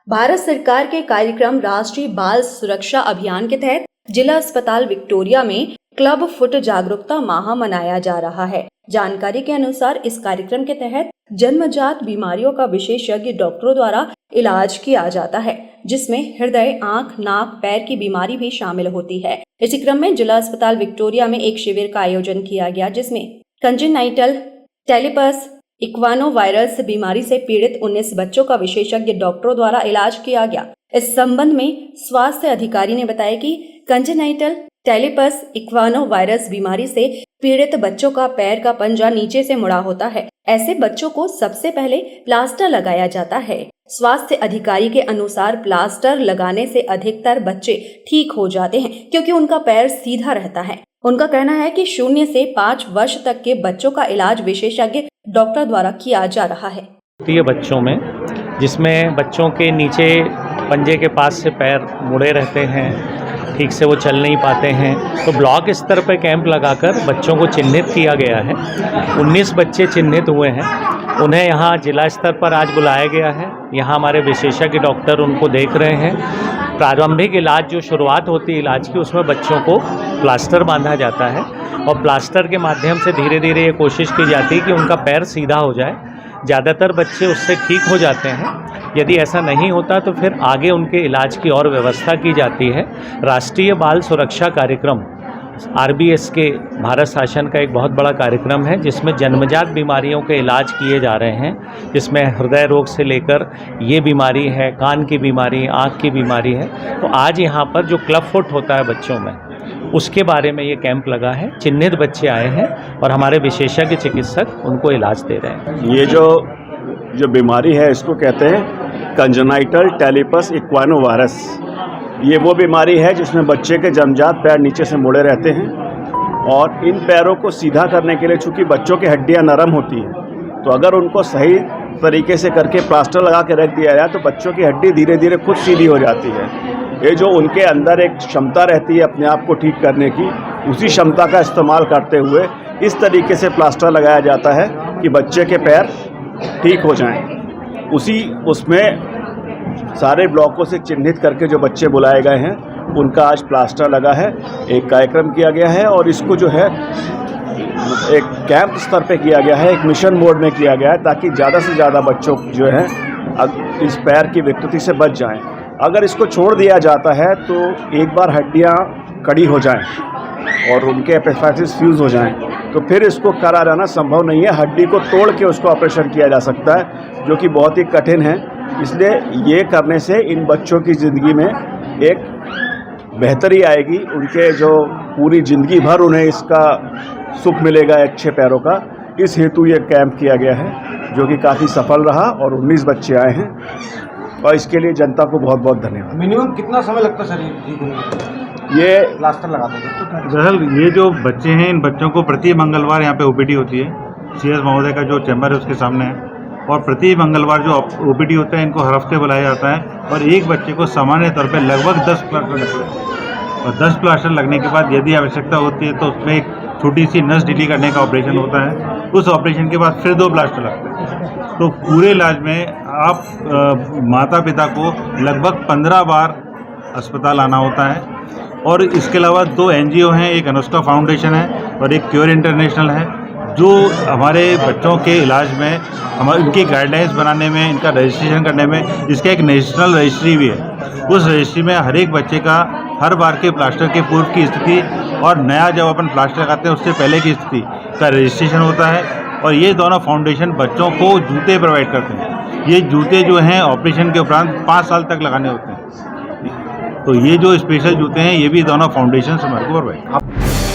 भारत सरकार के कार्यक्रम राष्ट्रीय बाल सुरक्षा अभियान के तहत जिला अस्पताल विक्टोरिया में क्लब फुट जागरूकता माह मनाया जा रहा है। जानकारी के अनुसार इस कार्यक्रम के तहत जन्मजात बीमारियों का विशेषज्ञ डॉक्टरों द्वारा इलाज किया जाता है, जिसमें हृदय, आंख, नाक, पैर की बीमारी भी शामिल होती है। इसी क्रम में जिला अस्पताल विक्टोरिया में एक शिविर का आयोजन किया गया, जिसमें कंजेनाइटल टेलिपस इक्वानो वायरस बीमारी से पीड़ित 19 बच्चों का विशेषज्ञ डॉक्टरों द्वारा इलाज किया गया। इस संबंध में स्वास्थ्य अधिकारी ने बताया कि कंजेनाइटल टेलिपस इक्वानो वायरस बीमारी से पीड़ित बच्चों का पैर का पंजा नीचे से मुड़ा होता है। ऐसे बच्चों को सबसे पहले प्लास्टर लगाया जाता है। स्वास्थ्य अधिकारी के अनुसार प्लास्टर लगाने से अधिकतर बच्चे ठीक हो जाते हैं, क्योंकि उनका पैर सीधा रहता है। उनका कहना है कि 0 से 5 वर्ष तक के बच्चों का इलाज विशेषज्ञ डॉक्टर द्वारा किया जा रहा है। ये बच्चों में, जिसमें बच्चों के नीचे पंजे के पास से पैर मुड़े रहते हैं, ठीक से वो चल नहीं पाते हैं, तो ब्लॉक स्तर पर कैंप लगाकर बच्चों को चिन्हित किया गया है। 19 बच्चे चिन्हित हुए हैं। उन्हें यहाँ जिला स्तर पर आज बुलाया गया है। यहाँ हमारे विशेषज्ञ डॉक्टर उनको देख रहे हैं। प्रारंभिक इलाज जो शुरुआत होती है इलाज की, उसमें बच्चों को प्लास्टर बांधा जाता है और प्लास्टर के माध्यम से धीरे धीरे ये कोशिश की जाती है कि उनका पैर सीधा हो जाए। ज़्यादातर बच्चे उससे ठीक हो जाते हैं। यदि ऐसा नहीं होता तो फिर आगे उनके इलाज की और व्यवस्था की जाती है। राष्ट्रीय बाल सुरक्षा कार्यक्रम RBS के भारत शासन का एक बहुत बड़ा कार्यक्रम है, जिसमें जन्मजात बीमारियों के इलाज किए जा रहे हैं, जिसमें हृदय रोग से लेकर ये बीमारी है, कान की बीमारी, आँख की बीमारी है। तो आज यहाँ पर जो क्लब फुट होता है बच्चों में, उसके बारे में ये कैंप लगा है। चिन्हित बच्चे आए हैं और हमारे विशेषज्ञ चिकित्सक उनको इलाज दे रहे हैं। ये जो बीमारी है इसको कहते हैं कंजेनाइटल टेलिपस इक्वानो वायरस। ये वो बीमारी है जिसमें बच्चे के जन्मजात पैर नीचे से मुड़े रहते हैं और इन पैरों को सीधा करने के लिए, चूँकि बच्चों की हड्डियाँ नरम होती हैं, तो अगर उनको सही तरीके से करके प्लास्टर लगा के रख दिया जाए तो बच्चों की हड्डी धीरे धीरे खुद सीधी हो जाती है। ये जो उनके अंदर एक क्षमता रहती है अपने आप को ठीक करने की, उसी क्षमता का इस्तेमाल करते हुए इस तरीके से प्लास्टर लगाया जाता है कि बच्चे के पैर ठीक हो जाएं। उसमें सारे ब्लॉकों से चिन्हित करके जो बच्चे बुलाए गए हैं उनका आज प्लास्टर लगा है। एक कार्यक्रम किया गया है और इसको जो है एक कैंप स्तर पे किया गया है, एक मिशन मोड में किया गया है, ताकि ज़्यादा से ज़्यादा बच्चों जो है इस पैर की विकृति से बच जाएं। अगर इसको छोड़ दिया जाता है तो एक बार हड्डियां कड़ी हो जाएं और उनके एपिफाइसिस फ्यूज़ हो जाएं, तो फिर इसको करा जाना संभव नहीं है। हड्डी को तोड़ के उसको ऑपरेशन किया जा सकता है, जो कि बहुत ही कठिन है। इसलिए ये करने से इन बच्चों की ज़िंदगी में एक बेहतरी आएगी। उनके जो पूरी ज़िंदगी भर उन्हें इसका सुख मिलेगा अच्छे पैरों का। इस हेतु ये कैंप किया गया है, जो कि काफ़ी सफल रहा और 19 बच्चे आए हैं और इसके लिए जनता को बहुत बहुत धन्यवाद। मिनिमम कितना समय लगता है सर ये प्लास्टर लगाते हैं? दरअसल ये जो बच्चे हैं, इन बच्चों को प्रति मंगलवार यहाँ पे OPD होती है। CS महोदय का जो चैम्बर है उसके सामने है, और प्रति मंगलवार जो OPD होता है इनको हर हफ्ते बुलाया जाता है और एक बच्चे को सामान्य तौर पर लगभग 10 प्लास्टर लगते हैं। और 10 प्लास्टर लगने के बाद यदि आवश्यकता होती है तो उसमें एक छोटी सी नस ढीली करने का ऑपरेशन होता है। उस ऑपरेशन के बाद फिर 2 प्लास्टर लगते हैं। तो पूरे इलाज में आप माता पिता को लगभग 15 बार अस्पताल आना होता है। और इसके अलावा 2 NGO हैं, एक अनुष्का फाउंडेशन है और एक क्योर इंटरनेशनल है, जो हमारे बच्चों के इलाज में हमारे इनकी गाइडलाइंस बनाने में, इनका रजिस्ट्रेशन करने में, इसका एक नेशनल रजिस्ट्री भी है। उस रजिस्ट्री में हर एक बच्चे का हर बार के प्लास्टर के पूर्व की स्थिति और नया जब अपन प्लास्टर लगाते हैं उससे पहले की स्थिति का रजिस्ट्रेशन होता है। और ये दोनों फाउंडेशन बच्चों को जूते प्रोवाइड करते हैं। ये जूते जो हैं ऑपरेशन के उपरांत 5 साल तक लगाने होते हैं। तो ये जो स्पेशल जूते हैं ये भी दोनों फाउंडेशन हमारे को प्रोवाइड।